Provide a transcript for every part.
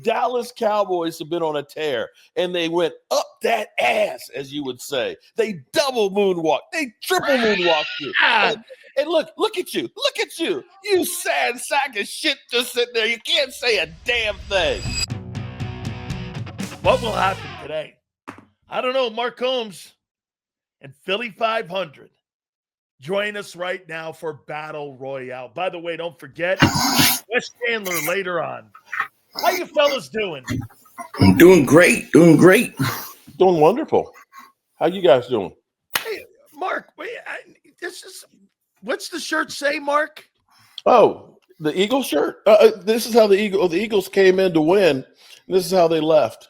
Dallas Cowboys have been on a tear, and they went up that ass, as you would say. They double moonwalk. They triple moonwalk you. And look at you. Look at you. You sad sack of shit just sitting there. You can't say a damn thing. What will happen today? I don't know. Mark Holmes and Philly.500 join us right now for Battle Royale. By the way, don't forget, Wes Chandler later on. How you fellas doing? I'm doing great. Doing wonderful. How you guys doing? Hey, Mark, what's the shirt say, Mark? Oh, the Eagle shirt? This is how the Eagles came in to win. This is how they left.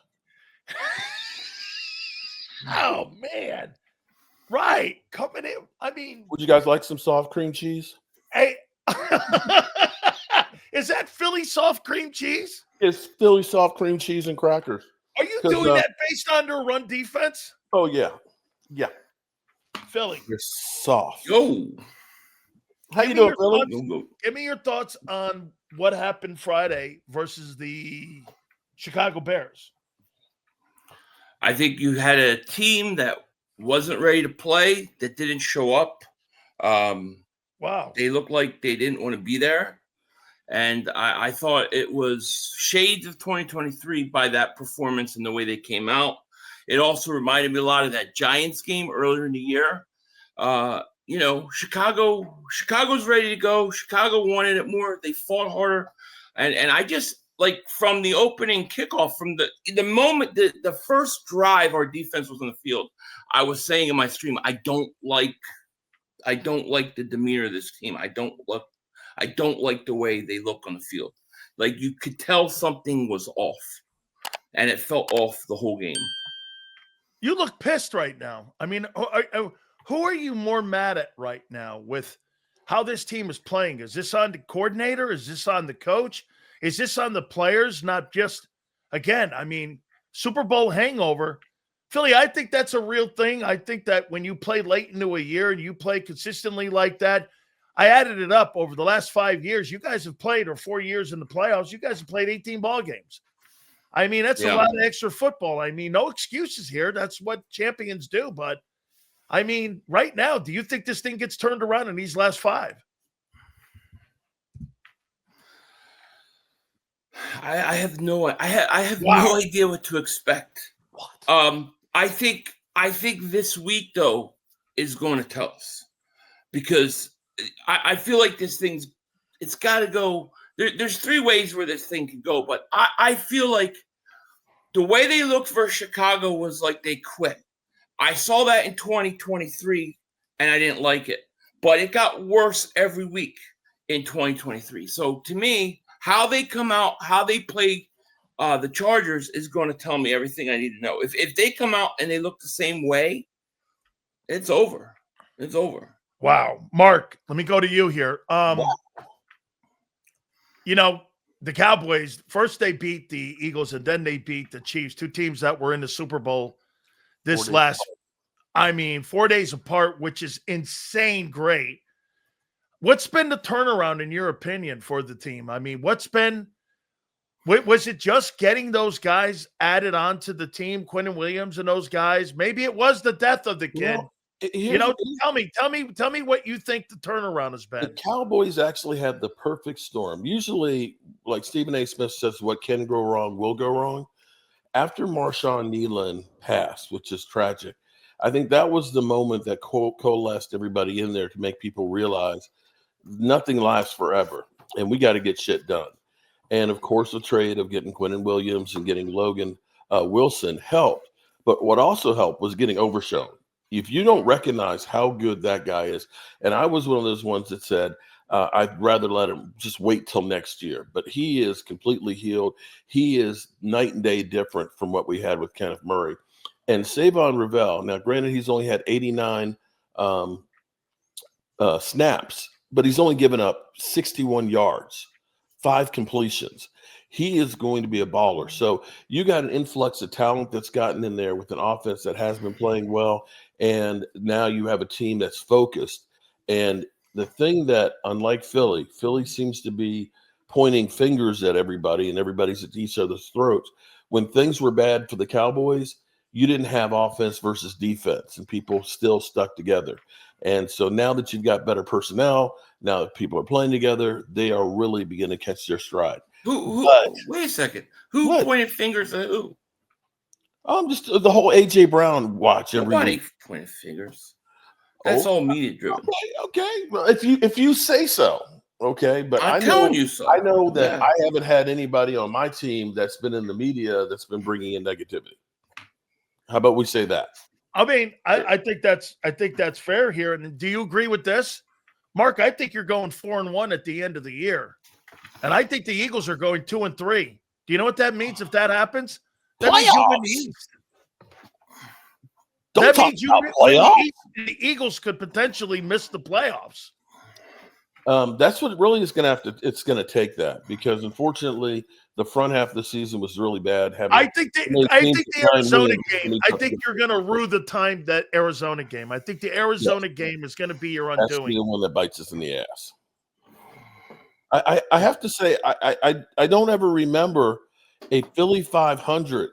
Oh, man. Right. Coming in. I mean. Would you guys like some soft cream cheese? Hey. Is that Philly soft cream cheese? It's Philly soft cream cheese and crackers. Are you doing that based on their run defense? Oh, yeah. Yeah. Philly. You're soft. Yo. How you doing, Philly? Give me your thoughts on what happened Friday versus the Chicago Bears. I think you had a team that wasn't ready to play, that didn't show up. Wow. They looked like they didn't want to be there. And I thought it was shades of 2023 by that performance and the way they came out. It also reminded me a lot of that Giants game earlier in the year. Chicago's ready to go. Chicago wanted it more. They fought harder. And I just, like, from the opening kickoff, from the moment, the first drive our defense was on the field, I was saying in my stream, I don't like the demeanor of this team. I don't like the way they look on the field. Like, you could tell something was off, and it felt off the whole game. You look pissed right now. I mean, who are you more mad at right now with how this team is playing? Is this on the coordinator? Is this on the coach? Is this on the players? Not just, again, I mean, Super Bowl hangover. Philly, I think that's a real thing. I think that when you play late into a year and you play consistently like that, I added it up over the last 5 years. You guys have played, or 4 years in the playoffs, you guys have played 18 ball games. I mean, that's a lot of extra football. I mean, no excuses here. That's what champions do. But, I mean, right now, do you think this thing gets turned around in these last 5? I have no idea what to expect. What? I think this week, though, is going to tell us, because I feel like this it's got to go. There's 3 ways where this thing can go, but I feel like the way they looked for Chicago was like they quit. I saw that in 2023, and I didn't like it, but it got worse every week in 2023. So to me, how they come out, how they play the Chargers is going to tell me everything I need to know. If they come out and they look the same way, it's over. It's over. Wow. Mark, let me go to you here. You know, the Cowboys, first they beat the Eagles and then they beat the Chiefs, 2 teams that were in the Super Bowl 4 days apart, which is insane great. What's been the turnaround, in your opinion, for the team? I mean, was it just getting those guys added onto the team, Quentin Williams and those guys? Maybe it was the death of the kid. Tell me what you think the turnaround has been. The Cowboys actually had the perfect storm. Usually, like Stephen A. Smith says, what can go wrong will go wrong. After Marshawn Nealon passed, which is tragic, I think that was the moment that coalesced everybody in there to make people realize nothing lasts forever, and we got to get shit done. And, of course, the trade of getting Quentin Williams and getting Logan Wilson helped. But what also helped was getting Overshown. If you don't recognize how good that guy is, and I was one of those ones that said, I'd rather let him just wait till next year. But he is completely healed. He is night and day different from what we had with Kenneth Murray. And Savon Ravel, now granted he's only had 89 snaps, but he's only given up 61 yards, 5 completions. He is going to be a baller. So you got an influx of talent that's gotten in there with an offense that has been playing well, and now you have a team that's focused. And the thing that, unlike Philly seems to be pointing fingers at everybody and everybody's at each other's throats. When things were bad for the Cowboys, you didn't have offense versus defense, and people still stuck together. And so now that you've got better personnel, now that people are playing together, they are really beginning to catch their stride. Wait a second. Who pointed fingers at who? Just the whole A.J. Brown watch every Nobody week. pointed fingers. That's all media driven. Okay. Well, if you say so, okay. But I'm telling you so. I know that I haven't had anybody on my team that's been in the media that's been bringing in negativity. How about we say that? I mean, I think that's fair here. And do you agree with this, Mark? I think you're going 4-1 at the end of the year, and I think the Eagles are going 2-3. Do you know what that means if that happens? That means you win the East. Don't talk about playoffs. The Eagles could potentially miss the playoffs. That's what really is going to it's going to take that, because unfortunately the front half of the season was really bad. I think the Arizona game. I think you're going to rue the time that Arizona game. I think the Arizona game is going to be your undoing. That's the one that bites us in the ass. I have to say I don't ever remember a Philly.500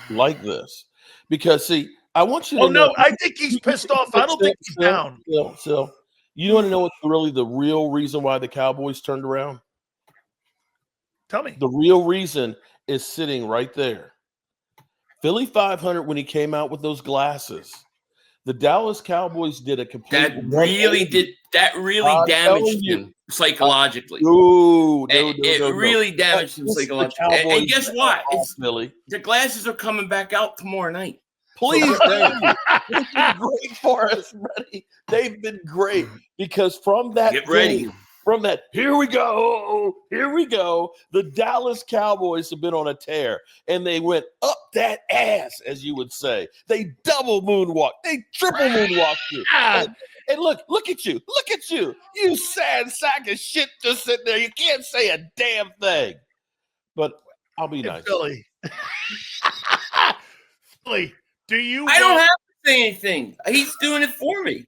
like this, because see, I want you to know. No, I think he's pissed off. I don't think he's down. So you want to know what's really the real reason why the Cowboys turned around? Tell me. The real reason is sitting right there. Philly.500, when he came out with those glasses, the Dallas Cowboys did a complete. That really damaged him psychologically. It really damaged him psychologically. And guess what? Philly. The glasses are coming back out tomorrow night. Please, they've been great for us, buddy. They've been great, because from that here we go, the Dallas Cowboys have been on a tear, and they went up that ass, as you would say. They double moonwalk, they triple moonwalk you. And look at you, you sad sack of shit, just sitting there. You can't say a damn thing. But I'll be nice. Philly. Philly. I don't have to say anything. He's doing it for me.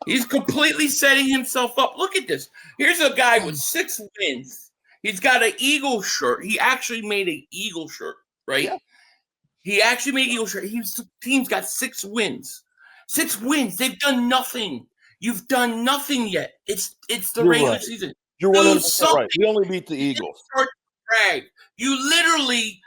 He's completely setting himself up. Look at this. Here's a guy with 6 wins. He's got an Eagle shirt. He actually made an Eagle shirt, right? Yeah. He actually made an Eagle shirt. His team's got 6 wins. 6 wins. They've done nothing. You've done nothing yet. It's the regular season. You're 100% right. We only beat the Eagles. You literally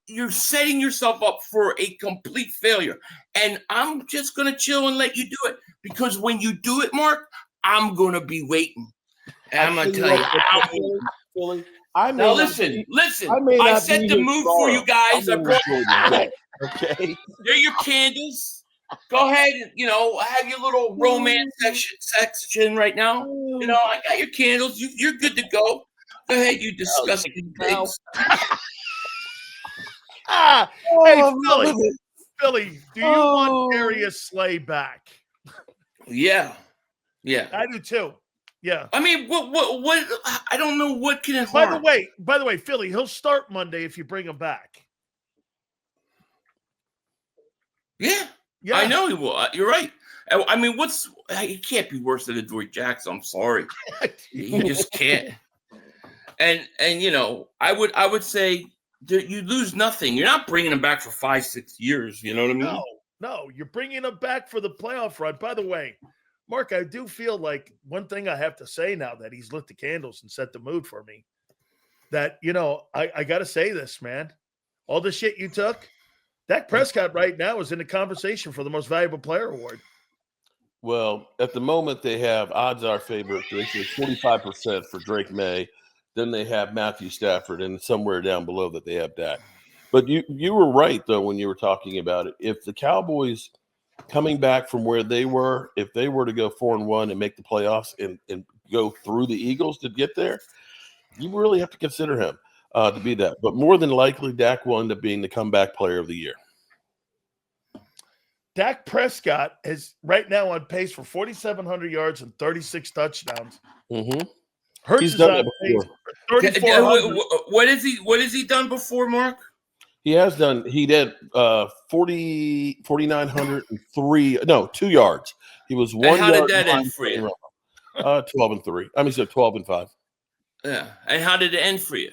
you're setting yourself up for a complete failure. And I'm just going to chill and let you do it, because when you do it, Mark, I'm going to be waiting. And I'm going to tell you. Philly, listen. I set the mood for you guys. Okay. They're your candles. Go ahead and, have your little romance section right now. I got your candles. You're good to go. Go ahead, you disgusting pigs. Hey, Philly, do you want Darius Slay back? Yeah. I do too. Yeah. I mean, what? I don't know what can it harm. By the way, Philly, he'll start Monday if you bring him back. Yeah. I know he will. You're right. I mean, it can't be worse than Adoree Jackson. I'm sorry. You just can't. And I would say, you lose nothing. You're not bringing him back for 5-6 years. You know what I mean? No, you're bringing him back for the playoff run. By the way, Mark, I do feel like one thing I have to say now that he's lit the candles and set the mood for me, that, I got to say this, man. All the shit you took, Dak Prescott right now is in the conversation for the most valuable player award. Well, at the moment, they have odds are favorite. They say 45% for Drake May. Then they have Matthew Stafford, and somewhere down below that they have Dak. But you were right, though, when you were talking about it. If the Cowboys coming back from where they were, if they were to go 4-1 and make the playoffs and go through the Eagles to get there, you really have to consider him to be that. But more than likely, Dak will end up being the comeback player of the year. Dak Prescott is right now on pace for 4,700 yards and 36 touchdowns. Mm-hmm. Hurts He's done that before. What has he done before, Mark? He did 4,903. No, 2 yards. He was 1 yard. How did that end for you? 12-3. I mean, so 12-5. Yeah. And how did it end for you?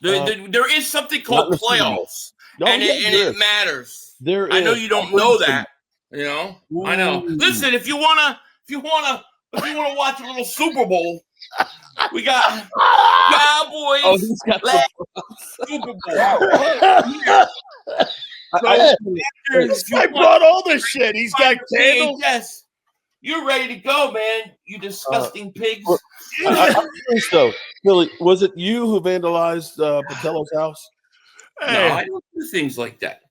There is something called playoffs, and it matters. I know you don't know that. You know, ooh. I know. Listen, if you wanna watch a little Super Bowl, we got Cowboys. Oh, he's got Super Bowl. I brought all this shit. He's got candles. Yes. You're ready to go, man. You disgusting pigs. I think so. Philly, was it you who vandalized Patello's house? Hey. No, I don't do things like that.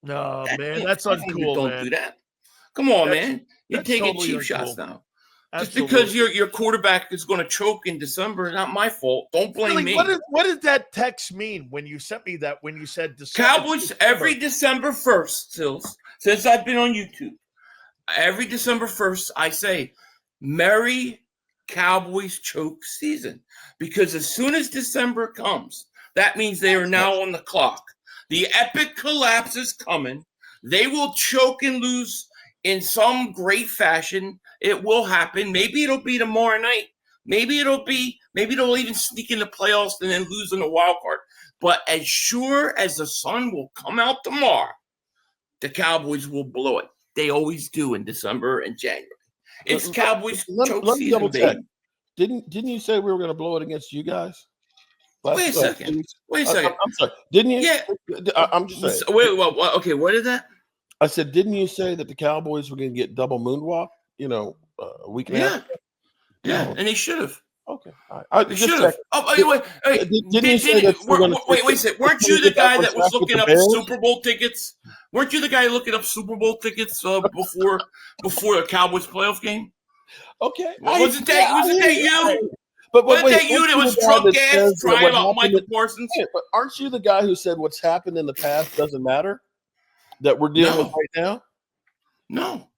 No, man, that's uncool. Don't do that. Come on, man. You're taking totally cheap shots now. Absolutely. Just because your quarterback is going to choke in December, not my fault. Don't blame me. What did that text mean when you sent me that? When you said December? Cowboys every December 1st, since I've been on YouTube. Every December 1st, I say, Merry Cowboys choke season. Because as soon as December comes, that means they are now on the clock. The epic collapse is coming. They will choke and lose in some great fashion. It will happen. Maybe it'll be tomorrow night. Maybe they'll even sneak in the playoffs and then lose in the wild card. But as sure as the sun will come out tomorrow, the Cowboys will blow it. They always do in December and January. It's Cowboys choke season, baby. Didn't you say we were going to blow it against you guys? Wait a second. I'm sorry. Didn't you? Yeah. I'm just saying. Wait. Okay. What is that? I said, didn't you say that the Cowboys were going to get double moonwalk? A week and a half. Yeah, and they should have. Okay. They should have. Wait a second. Weren't you the guy that was looking up Super Bowl tickets? Weren't you the guy looking up Super Bowl tickets before the Cowboys playoff game? Okay. Wasn't that you? But wasn't that you that was drunk ass trying about Michael Parsons? But aren't you the guy who said what's happened in the past doesn't matter? That we're dealing with right now? No.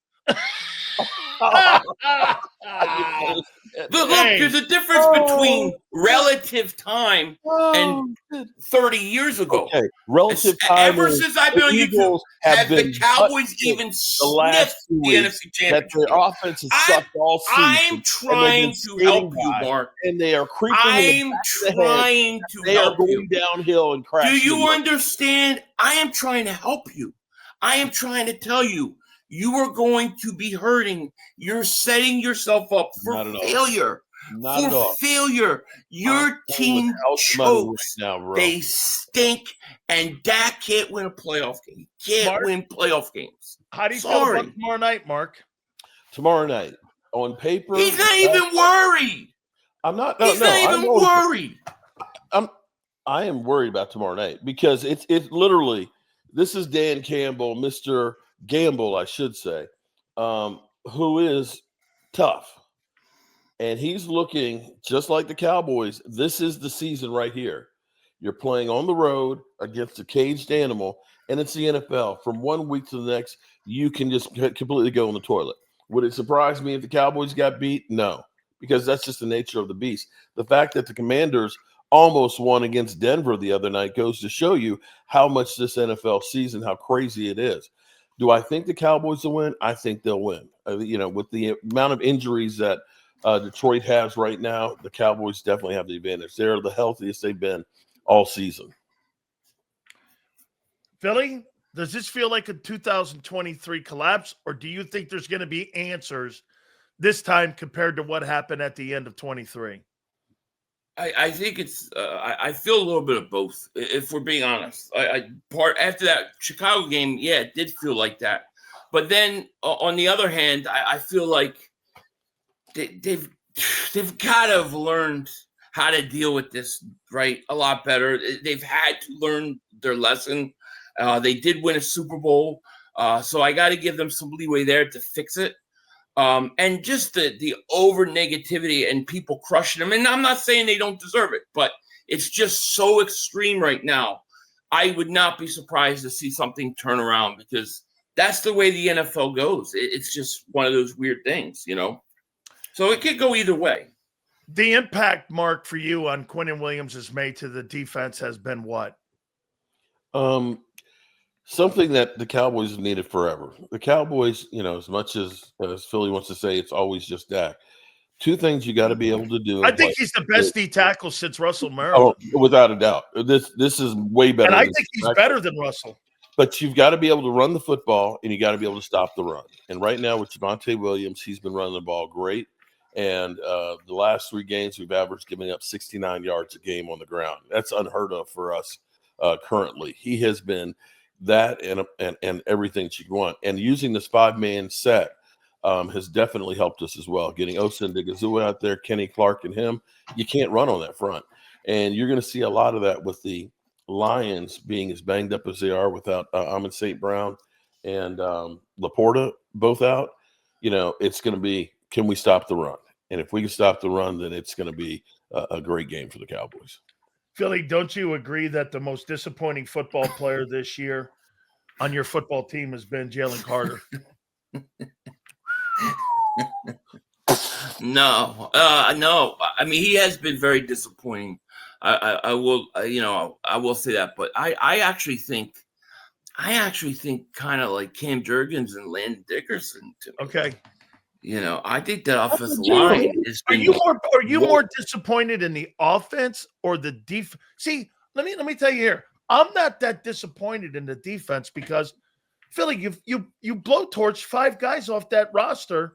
Look, there's a difference between relative time and 30 years ago. Okay. Relative time. Ever since I've been on YouTube, have the Cowboys even sniffed the NFC Championship? That their offense has sucked all season. I'm trying to help you, Mark. And they are creeping. I'm trying to help you. They are going downhill and crashing. Do you understand? I am trying to help you. I am trying to tell you. You are going to be hurting. You're setting yourself up for failure. Not at all. Failure. Your team chokes. Now, they stink, and Dak can't win a playoff game. He can't win playoff games. How do you feel about tomorrow night, Mark? Tomorrow night, on paper, he's not even worried. I'm not. He's not even worried. I am worried about tomorrow night because it's literally. This is Dan Campbell, Mr. Gamble, I should say, who is tough. And he's looking just like the Cowboys. This is the season right here. You're playing on the road against a caged animal, and it's the NFL. From 1 week to the next, you can just completely go in the toilet. Would it surprise me if the Cowboys got beat? No, because that's just the nature of the beast. The fact that the Commanders almost won against Denver the other night goes to show you how much this NFL season, how crazy it is. Do I think the Cowboys will win? I think they'll win. With the amount of injuries that Detroit has right now, the Cowboys definitely have the advantage. They're the healthiest they've been all season. Philly, does this feel like a 2023 collapse, or do you think there's going to be answers this time compared to what happened at the end of 23? I think it's I feel a little bit of both, if we're being honest. After that Chicago game, yeah, it did feel like that. But then on the other hand, I feel like they've got to have learned how to deal with this, right, a lot better. They've had to learn their lesson. They did win a Super Bowl, so I got to give them some leeway there to fix it. And just the over negativity and people crushing them. And I'm not saying they don't deserve it, but it's just so extreme right now. I would not be surprised to see something turn around because that's the way the NFL goes. It's just one of those weird things, So it could go either way. The impact, Mark, for you on Quinnen Williams' made to the defense has been what? Something that the Cowboys have needed forever. The Cowboys, as much as Philly wants to say it's always just Dak, Two things you got to be able to do. I think he's the best D tackle since Russell Merrill. Oh, without a doubt. This is way better. And I think he's better than Russell. But you've got to be able to run the football, and you got to be able to stop the run. And right now with Javonte Williams, he's been running the ball great. And the last 3 games, we've averaged giving up 69 yards a game on the ground. That's unheard of for us currently. He has been that and everything that you want. And using this 5-man set has definitely helped us as well. Getting Osa Ndigazua out there, Kenny Clark and him, you can't run on that front. And you're going to see a lot of that with the Lions being as banged up as they are without Amon St. Brown and Laporta both out. It's going to be, can we stop the run? And if we can stop the run, then it's going to be a great game for the Cowboys. Philly, don't you agree that the most disappointing football player this year on your football team has been Jalen Carter? No. I mean, he has been very disappointing. I will say that, but I actually think kind of like Cam Jurgens and Landon Dickerson to me. Okay. I think that offensive line is. Are you more disappointed in the offense or the defense? See, let me tell you here. I'm not that disappointed in the defense because Philly, you blowtorched 5 guys off that roster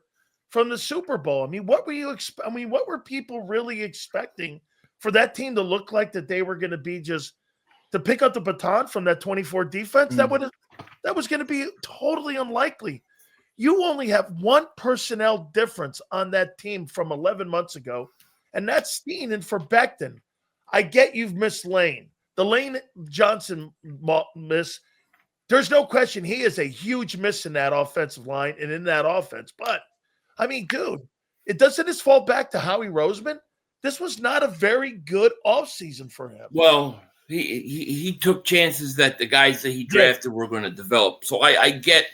from the Super Bowl. I mean, what were people really expecting for that team to look like that they were going to be just to pick up the baton from that 24 defense? That was going to be totally unlikely. You only have one personnel difference on that team from 11 months ago, and that's Steenan for Becton. I get you've missed Lane. The Lane Johnson miss, there's no question he is a huge miss in that offensive line and in that offense. But, I mean, dude, doesn't this fall back to Howie Roseman? This was not a very good offseason for him. Well, he took chances that the guys that he drafted were going to develop. So I get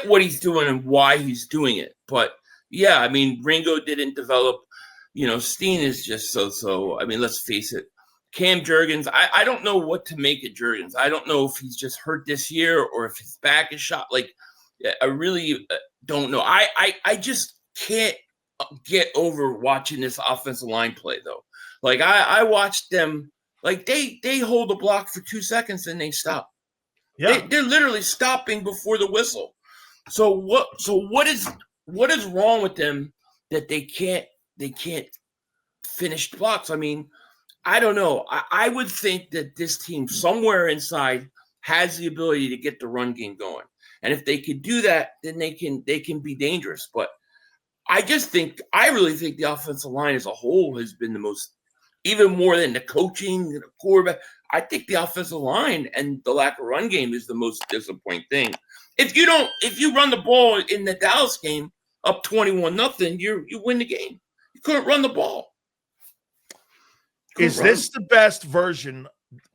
what he's doing and why he's doing it. But, yeah, I mean, Ringo didn't develop. Steen is just so. I mean, let's face it. Cam Jurgens, I don't know what to make of Jurgens. I don't know if he's just hurt this year or if his back is shot. Like, I really don't know. I just can't get over watching this offensive line play, though. Like, I watched them. Like, they hold the block for 2 seconds and they stop. Yeah. They're literally stopping before the whistle. So what is wrong with them that they can't finish the blocks? I mean, I don't know. I would think that this team somewhere inside has the ability to get the run game going. And if they could do that, then they can be dangerous. But I really think the offensive line as a whole has been the most, even more than the coaching and the quarterback. I think the offensive line and the lack of run game is the most disappointing thing. If you run the ball in the Dallas game up 21-0, you win the game. You couldn't run the ball. Is this the best version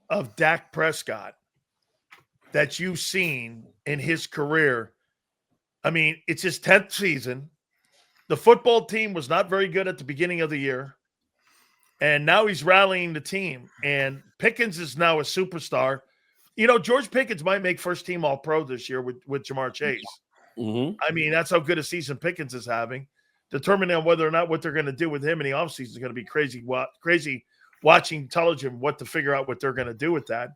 of Dak Prescott that you've seen in his career? I mean, it's his 10th season. The football team was not very good at the beginning of the year. And now he's rallying the team. And Pickens is now a superstar. George Pickens might make first team All-Pro this year with Jamar Chase. Mm-hmm. I mean, that's how good a season Pickens is having. Determining on whether or not what they're going to do with him in the offseason is going to be crazy watching television, what to figure out what they're going to do with that.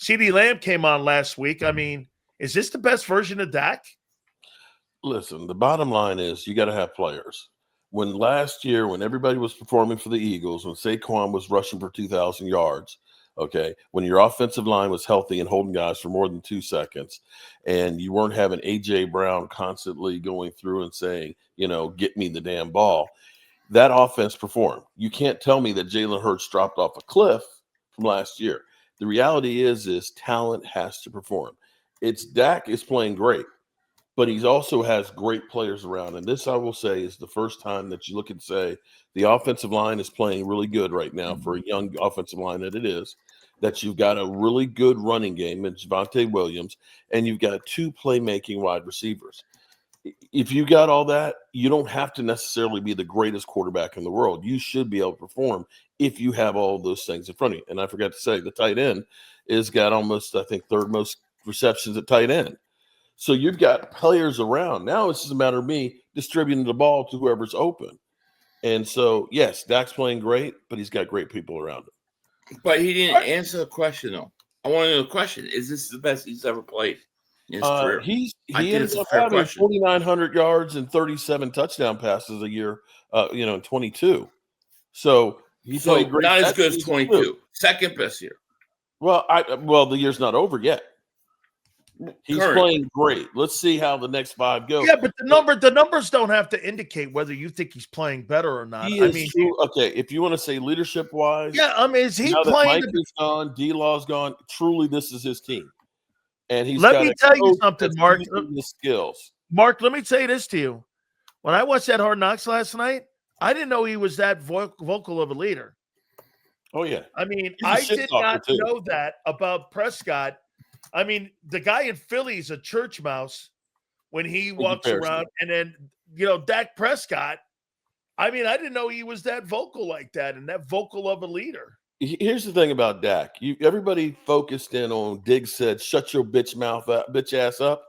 CeeDee Lamb came on last week. I mean, is this the best version of Dak? Listen, the bottom line is you got to have players. When last year, when everybody was performing for the Eagles, when Saquon was rushing for 2,000 yards, okay, when your offensive line was healthy and holding guys for more than 2 seconds, and you weren't having A.J. Brown constantly going through and saying, get me the damn ball, that offense performed. You can't tell me that Jalen Hurts dropped off a cliff from last year. The reality is talent has to perform. Dak is playing great, but he also has great players around. And this, I will say, is the first time that you look and say the offensive line is playing really good right now for a young offensive line that it is, that you've got a really good running game in Javonte Williams, and you've got 2 playmaking wide receivers. If you got all that, you don't have to necessarily be the greatest quarterback in the world. You should be able to perform if you have all those things in front of you. And I forgot to say, the tight end is got almost, I think, 3rd most receptions at tight end. So you've got players around. Now it's just a matter of me distributing the ball to whoever's open. And so, yes, Dak's playing great, but he's got great people around him. But he didn't answer the question, though. I want to know the question. Is this the best he's ever played in his career? He I think ended it's a up fair having question. 4,900 yards and 37 touchdown passes a year, in 22. So he played great. Not as good as That's 22. Second best year. Well, the year's not over yet. He's playing great. Let's see how the next 5 go. Yeah, but the numbers don't have to indicate whether you think he's playing better or not. Okay, if you want to say leadership wise, yeah, I mean, is he now playing? That Mike is gone, D-Law's gone. Truly, this is his team, and he's. Let me tell you something, Mark. His skills, Mark. Let me say this to you. When I watched that Hard Knocks last night, I didn't know he was that vocal of a leader. Oh yeah, I mean, I did not know that about Prescott. I mean, the guy in Philly is a church mouse when he walks around, and then Dak Prescott. I mean, I didn't know he was that vocal like that and that vocal of a leader. Here's the thing about Dak. Everybody focused in on Diggs said, "Shut your bitch ass up."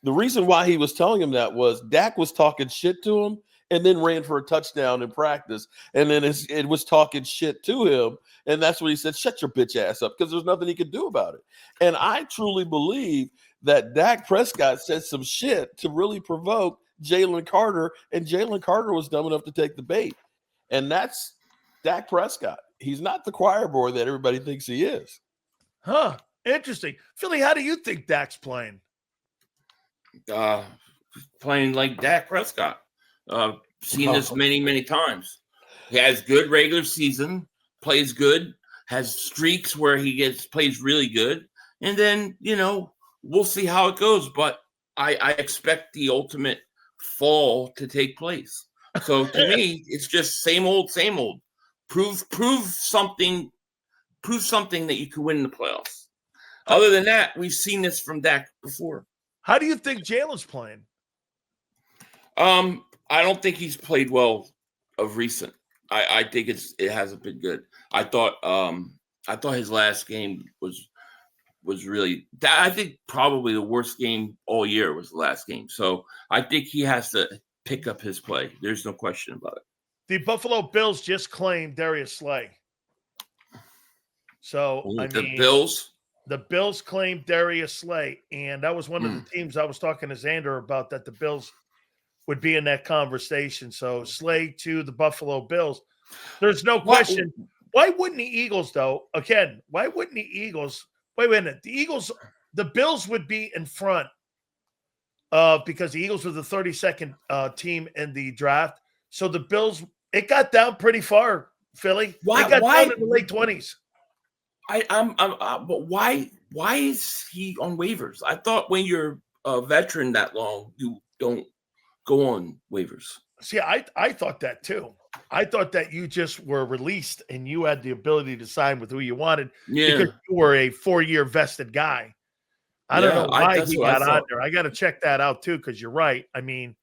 The reason why he was telling him that was Dak was talking shit to him and then ran for a touchdown in practice, and then it was talking shit to him, and that's what he said, "Shut your bitch ass up," because there's nothing he could do about it. And I truly believe that Dak Prescott said some shit to really provoke Jalen Carter, and Jalen Carter was dumb enough to take the bait. And that's Dak Prescott. He's not the choir boy that everybody thinks he is. Huh. Interesting. Philly, how do you think Dak's playing? Playing like Dak Prescott. Seen this many times. He has good regular season, plays good, has streaks where he plays really good, and then we'll see how it goes. But I expect the ultimate fall to take place. So to me, it's just same old. Prove something that you can win in the playoffs. Other than that, we've seen this from Dak before. How do you think Jalen's playing? I don't think he's played well of recent. I think it hasn't been good. I thought his last game was really I think probably the worst game all year was the last game. So I think he has to pick up his play. There's no question about it. The Buffalo Bills just claimed Darius Slay. So the Bills claimed Darius Slay, and that was one of the teams I was talking to Xander about, that the Bills would be in that conversation. So Slay to the Buffalo Bills. There's no question. Why wouldn't the Eagles, though? Again, why wouldn't the Eagles? Wait a minute. The Bills would be in front because the Eagles were the 32nd team in the draft. So the Bills, it got down pretty far, Philly. Why down in the late 20s. But why is he on waivers? I thought when you're a veteran that long, you don't go on waivers. See, I thought that too. I thought that you just were released and you had the ability to sign with who you wanted because you were a 4-year vested guy. I don't know why he got on there. I got to check that out too, because you're right. I mean,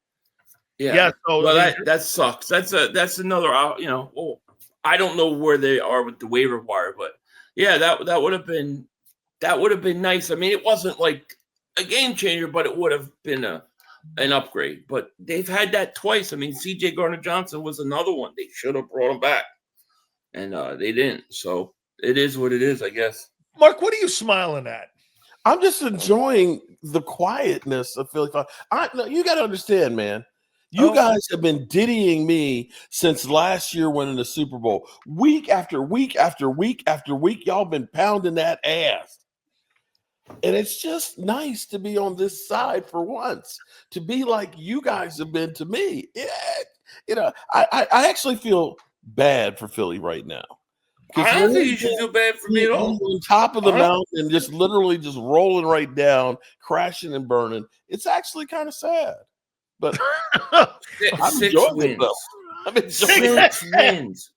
So that sucks. That's another. I don't know where they are with the waiver wire, but that would have been nice. I mean, it wasn't like a game changer, but it would have been an upgrade. But they've had that twice. I mean, C.J. Gardner-Johnson was another one. They should have brought him back, and they didn't. So it is what it is, I guess. Mark, what are you smiling at? I'm just enjoying the quietness of Philly.500. You got to understand, man. You guys have been diddying me since last year winning the Super Bowl. Week after week after week after week, y'all been pounding that ass. And it's just nice to be on this side for once, to be like you guys have been to me. I actually feel bad for Philly right now. I don't think you should feel bad for me at all. On top of the mountain, just literally just rolling right down, crashing and burning. It's actually kind of sad. But I'm enjoying it, though. I'm enjoying 6 wins.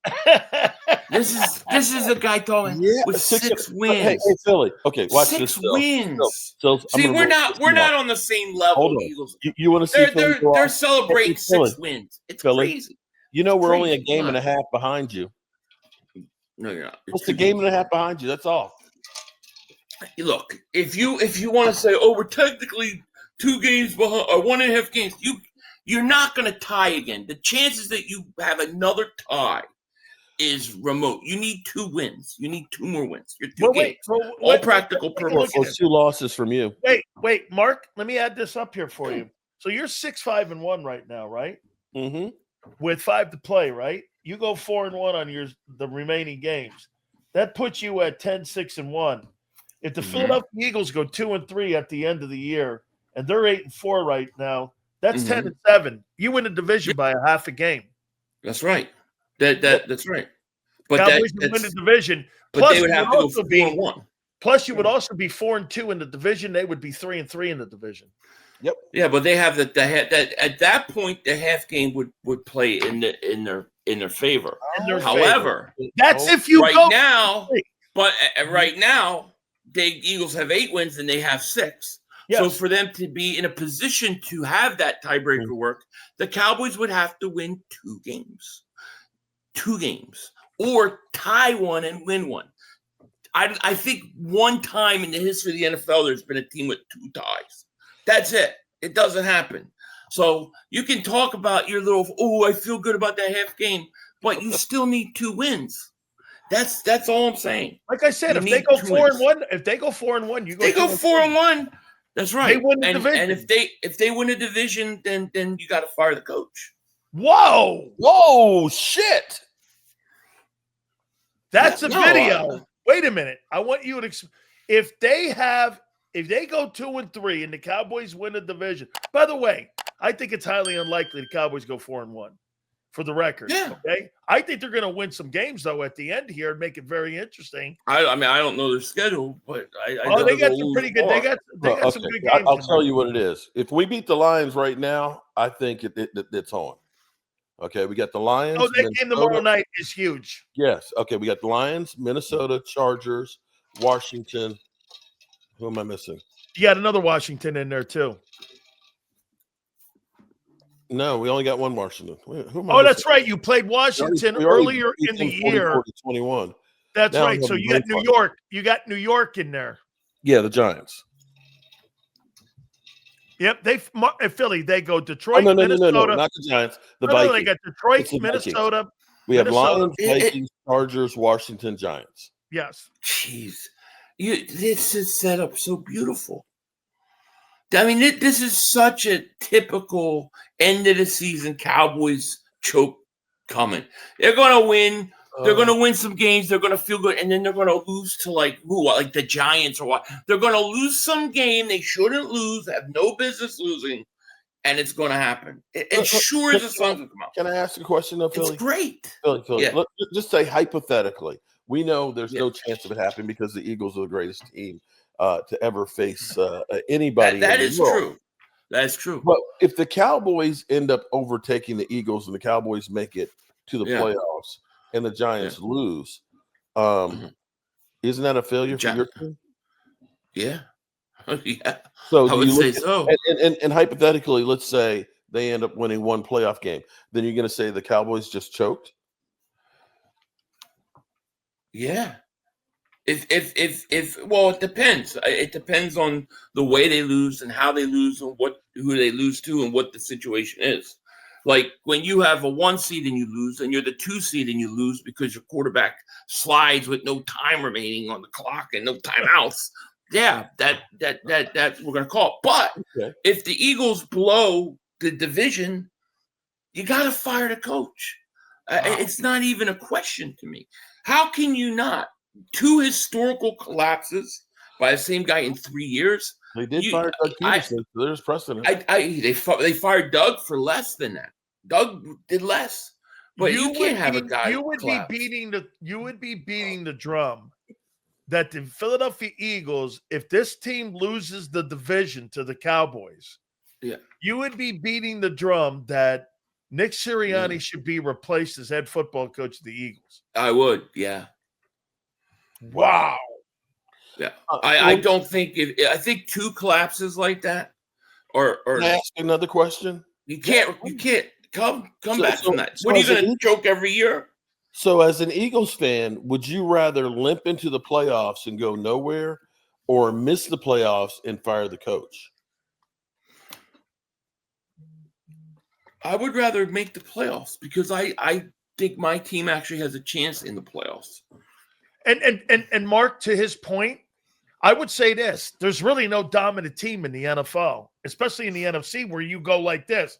This is a guy talking with 6 wins. Hey, Philly. Okay, watch 6 this. 6 wins. So see, we're not on the same level. Eagles. You want to see? They're celebrating 6 wins. It's crazy. You know we're only a game and a half behind you. No, you're not. It's a game and a half behind you. That's all. Look, if you want to say, we're technically 2 games behind or 1.5 games, you're not going to tie again. The chances that you have another tie is remote. You need 2 wins. You need 2 more wins. You're 2 games. All practical purposes. Or 2 losses from you. Wait, Mark, let me add this up here for you. So you're 6-5-1 right now, right? Mm-hmm. With 5 to play, right? You go 4-1 on the remaining games. That puts you at 10-6-1. If the Philadelphia Eagles go 2-3 at the end of the year, and they're 8-4 right now, that's 10-7. You win the division by a half a game. That's right. That's right. But Cowboys would win the division. But they would have to go 4-1. Plus, you would also be 4-2 in the division. They would be 3-3 in the division. Yep. Yeah, but they have that at that point the half game would play in their favor. However, that's if you right go now. But right now, the Eagles have 8 wins and they have 6. Yes. So for them to be in a position to have that tiebreaker work, the Cowboys would have to win 2 games. 2 games. Or tie 1 and win 1. I think one time in the history of the NFL, there's been a team with 2 ties. That's it. It doesn't happen. So you can talk about your little, I feel good about that half game, but you still need 2 wins. That's all I'm saying. Like I said, if they go 4-1, you go. They go 4-1. That's right. They win the division. And if they win a division, then you got to fire the coach. Whoa, shit. That's a video. Wait a minute. I want you to if they go 2-3 and the Cowboys win the division. By the way, I think it's highly unlikely the Cowboys go 4-1. For the record, okay. I think they're going to win some games though at the end here and make it very interesting. I mean, I don't know their schedule, but I they got some pretty good. They got some good games. I'll tell you what it is. If we beat the Lions right now, I think it's on. Okay, we got the Lions. Oh, that game tomorrow night is huge. Yes. Okay, we got the Lions, Minnesota, Chargers, Washington. Who am I missing? You got another Washington in there too. No, we only got one Washington. That's right. You played Washington earlier in the year. 21. That's now right. So you got New York. You got New York in there. Yeah, the Giants. Yep, Philly. They go Detroit, Minnesota. No, not the Giants. The Vikings. They got Detroit, Minnesota. We have Lions, Vikings, Chargers, Washington, Giants. Yes. Jeez, this is set up so beautiful. I mean, this is such a typical end of the season Cowboys choke coming. They're going to win. They're going to win some games. They're going to feel good. And then they're going to lose to like the Giants or what. They're going to lose some game they shouldn't lose, have no business losing, and it's going to happen. It's sure as the sun's going to come out. Can I ask a question, though, Philly? It's great. Philly. Yeah. Let's just say hypothetically. We know there's no chance of it happening because the Eagles are the greatest team to ever face anybody. That is true. That's true. But if the Cowboys end up overtaking the Eagles and the Cowboys make it to the playoffs and the Giants lose, isn't that a failure for your team? Yeah. Yeah. So I would say so. And hypothetically, let's say they end up winning one playoff game. Then you're going to say the Cowboys just choked? Yeah. Well, it depends. It depends on the way they lose and how they lose and who they lose to and what the situation is. Like when you have a 1 seed and you lose, and you're the 2 seed and you lose because your quarterback slides with no time remaining on the clock and no timeouts. Yeah, that's what we're gonna call it. But if the Eagles blow the division, you gotta fire the coach. It's not even a question to me. How can you not? 2 historical collapses by the same guy in 3 years. They did fire Doug Peterson, so there's precedent. They fired Doug for less than that. Doug did less, but you can't have a guy. You would be beating the drum that the Philadelphia Eagles, if this team loses the division to the Cowboys, you would be beating the drum that Nick Sirianni should be replaced as head football coach of the Eagles. I would, yeah. Wow. Yeah. I don't think I think 2 collapses like that or can I ask another question? You can't come back from that. What are you gonna choke every year? So as an Eagles fan, would you rather limp into the playoffs and go nowhere or miss the playoffs and fire the coach? I would rather make the playoffs because I think my team actually has a chance in the playoffs. And Mark, to his point, I would say this: there's really no dominant team in the NFL, especially in the NFC, where you go like this.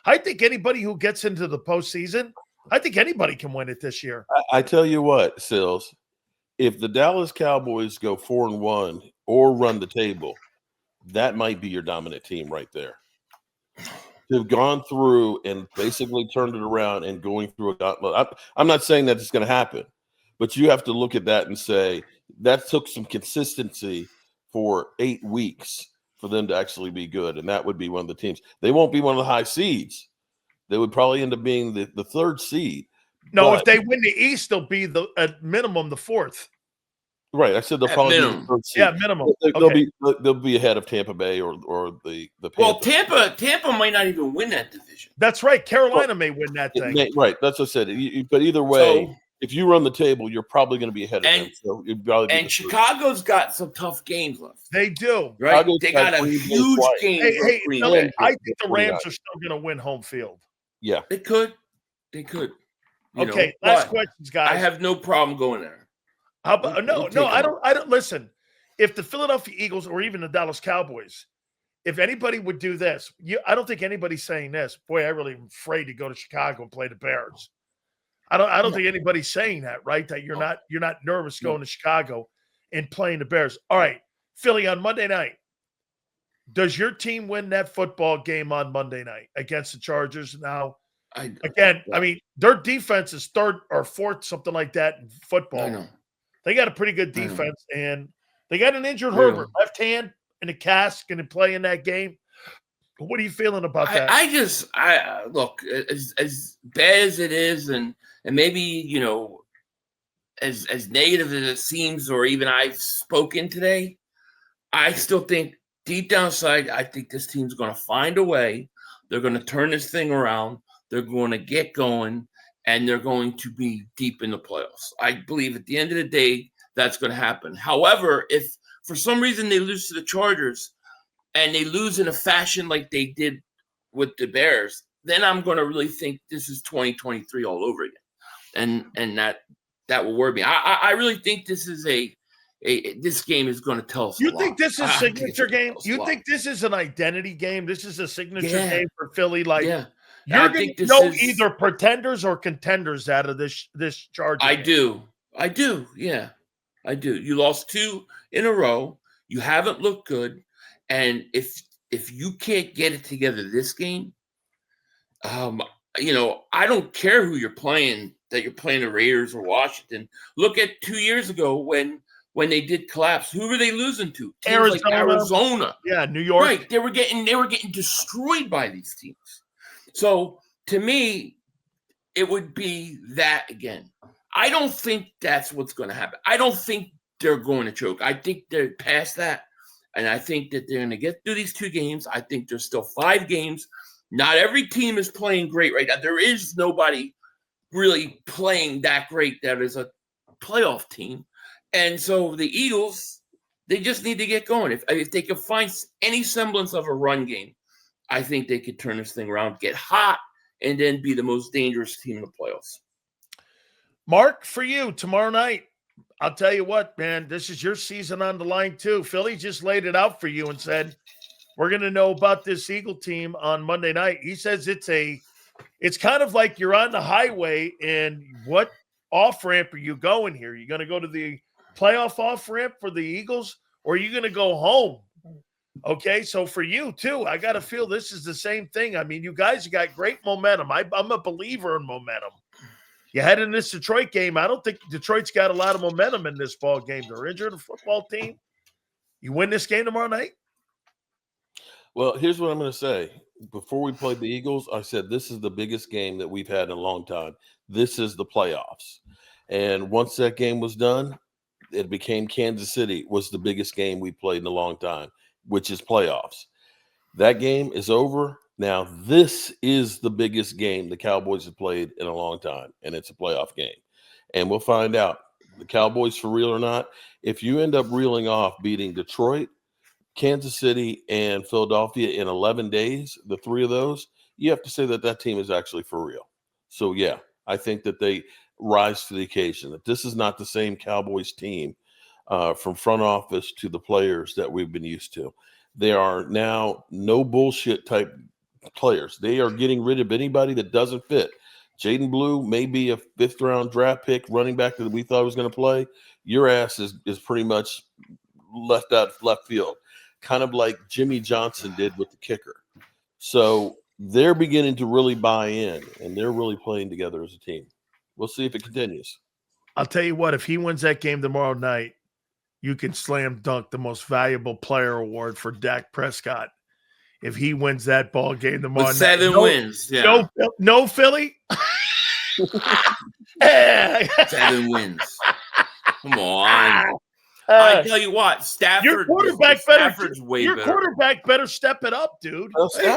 I think anybody who gets into the postseason, I think anybody can win it this year. I tell you what, Sills, if the Dallas Cowboys go 4-1 or run the table, that might be your dominant team right there. To have gone through and basically turned it around and going through a gauntlet. I'm not saying that it's going to happen, but you have to look at that and say that took some consistency for 8 weeks for them to actually be good, and that would be one of the teams. They won't be one of the high seeds. They would probably end up being the third seed. No, if they win the East, they'll be at minimum the fourth. Right, I said they'll probably be the third seed. Yeah, minimum. They'll be ahead of Tampa Bay or the Panthers. Well, Tampa might not even win that division. That's right. Carolina may win that thing. Right, that's what I said. But either way, if you run the table, you're probably going to be ahead of them. So and Chicago's got some tough games left. They do. Right? Chicago's they got a huge game. Hey, I think the Rams are still going to win home field. Yeah. They could. Okay, last questions, guys. I have no problem going there. How about no, I don't listen. If the Philadelphia Eagles or even the Dallas Cowboys, if anybody would do this, I don't think anybody's saying this. Boy, I really am afraid to go to Chicago and play the Bears. I don't think anybody's saying that, right? That you're not nervous going to Chicago and playing the Bears. All right, Philly on Monday night. Does your team win that football game on Monday night against the Chargers? Now, I mean, their defense is third or fourth, something like that in football. I know. They got a pretty good defense, and they got an injured Herbert, left hand in a cast, going to play in that game. What are you feeling about that? I look, as bad as it is, and maybe, as negative as it seems, or even I've spoken today, I still think deep down inside, I think this team's going to find a way. They're going to turn this thing around. They're going to get going, and they're going to be deep in the playoffs. I believe at the end of the day, that's going to happen. However, if for some reason they lose to the Chargers and they lose in a fashion like they did with the Bears, then I'm going to really think this is 2023 all over again. And that will worry me. I really think this is this game is going to tell us. You think this is a signature game? You think this is an identity game? This is a signature game for Philly? You're going to know either pretenders or contenders out of this Charger game. I do. Yeah, I do. You lost 2 in a row. You haven't looked good. And if you can't get it together this game, I don't care who you're playing, that you're playing the Raiders or Washington. Look at 2 years ago when they did collapse. Who were they losing to? Teams like Arizona. Yeah, New York. Right. They were getting destroyed by these teams. So to me, it would be that again. I don't think that's what's going to happen. I don't think they're going to choke. I think they're past that. And I think that they're going to get through these 2 games. I think there's still 5 games. Not every team is playing great right now. There is nobody really playing that great that is a playoff team. And so the Eagles, they just need to get going. If they can find any semblance of a run game, I think they could turn this thing around, get hot, and then be the most dangerous team in the playoffs. Mark, for you, tomorrow night, I'll tell you what, man, this is your season on the line too. Philly just laid it out for you and said, we're going to know about this Eagle team on Monday night. He says it's kind of like you're on the highway, and what off-ramp are you going here? You're going to go to the playoff off-ramp for the Eagles, or are you going to go home? Okay, so for you, too, I got to feel this is the same thing. I mean, you guys got great momentum. I'm a believer in momentum. You head in this Detroit game. I don't think Detroit's got a lot of momentum in this ball game. They're injured, a football team. You win this game tomorrow night? Well, here's what I'm going to say. Before we played the Eagles, I said this is the biggest game that we've had in a long time. This is the playoffs. And once that game was done, it became Kansas City was the biggest game we played in a long time, which is playoffs. That game is over. Now, this is the biggest game the Cowboys have played in a long time, and it's a playoff game. And we'll find out, the Cowboys for real or not. If you end up reeling off beating Detroit, Kansas City, and Philadelphia in 11 days, the 3 of those, you have to say that team is actually for real. So, yeah, I think that they rise to the occasion, that this is not the same Cowboys team from front office to the players that we've been used to. They are now no bullshit type players. They are getting rid of anybody that doesn't fit. Jaden Blue may be a 5th-round draft pick running back that we thought was going to play. Your ass is pretty much left field, kind of like Jimmy Johnson did with the kicker. So they're beginning to really buy in, and they're really playing together as a team. We'll see if it continues. I'll tell you what, if he wins that game tomorrow night, you can slam dunk the most valuable player award for Dak Prescott. If he wins that ball game tomorrow With night. 7 wins. Yeah. No Philly? 7 wins. Come on. I tell you what, Stafford. Your quarterback better step it up, dude. You're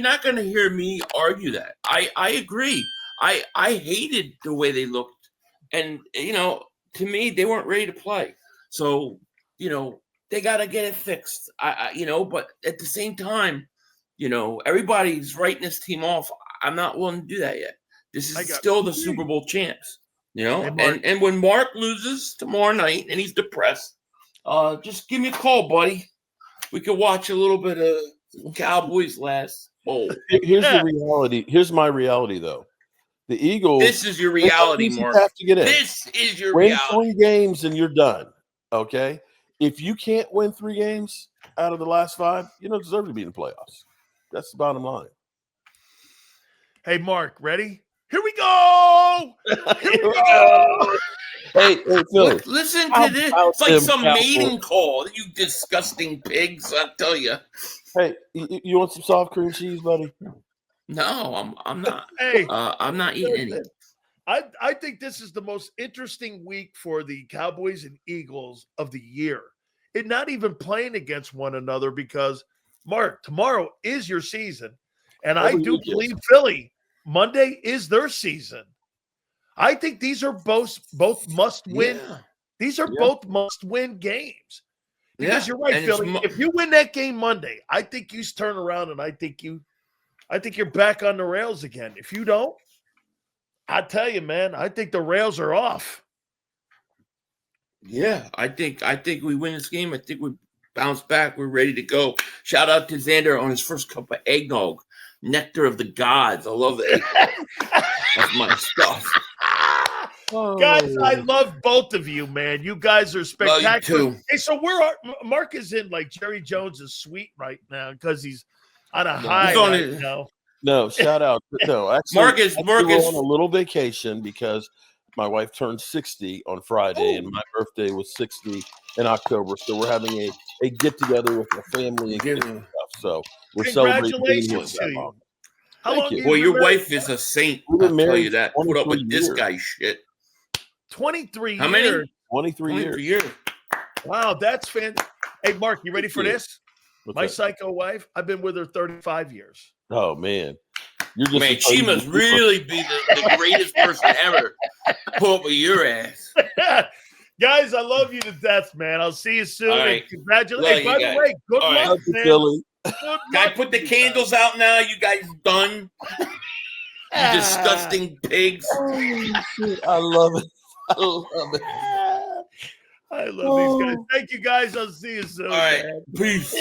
not gonna hear me argue that. I agree. I hated the way they looked, and to me they weren't ready to play. So they got to get it fixed. But at the same time, everybody's writing this team off. I'm not willing to do that yet. This is still the Super Bowl champs. And when Mark loses tomorrow night and he's depressed, just give me a call, buddy. We could watch a little bit of Cowboys last bowl. Here's the reality. Here's my reality, though. The Eagles. This is your reality, Mark. Have to get in. This is your reality. Win 3 games and you're done. Okay. If you can't win 3 games out of the last 5, you don't deserve to be in the playoffs. That's the bottom line. Hey, Mark, ready? Here we go. Hey, Phil. Listen to this. It's like some mating call. You disgusting pigs, I tell you. Hey, you want some soft cream cheese, buddy? No, I'm not. Hey, I'm not eating any. I think this is the most interesting week for the Cowboys and Eagles of the year. It not even playing against one another because, Mark, tomorrow is your season. And I do believe Philly, Monday is their season. I think these are both must win. Yeah. These are both must win games. Because you're right, Philly. If you win that game Monday, I think you turn around and I think you're back on the rails again. If you don't, I tell you, man, I think the rails are off. Yeah, I think we win this game. I think we bounce back. We're ready to go. Shout out to Xander on his first cup of eggnog. Nectar of the gods. I love it. That's my stuff. Guys, I love both of you, man. You guys are spectacular. Love you too. Hey, so Mark is in like Jerry Jones' suite right now because he's on a high right now. No, shout out. No, actually, Marcus on a little vacation because my wife turned 60 on Friday and my birthday was 60 in October. So we're having a get together with the family and stuff. So we're celebrating being here for that long. Thank you. Well, your wife is a saint. I'll tell you that. Put up with this guy's shit. 23 years. How many? 23 years. Wow, that's fantastic. Hey, Mark, you ready for this? What's my that? Psycho wife, I've been with her 35 years. Oh, man. She must really be the greatest person ever. Pull up with your ass. Guys, I love you to death, man. I'll see you soon. All right. Congratulations. Hey, by the way, good luck, man. Philly. Can I put the candles out now? You guys done? You disgusting pigs. I love it. I love these guys. Thank you, guys. I'll see you soon. All right. Man. Peace.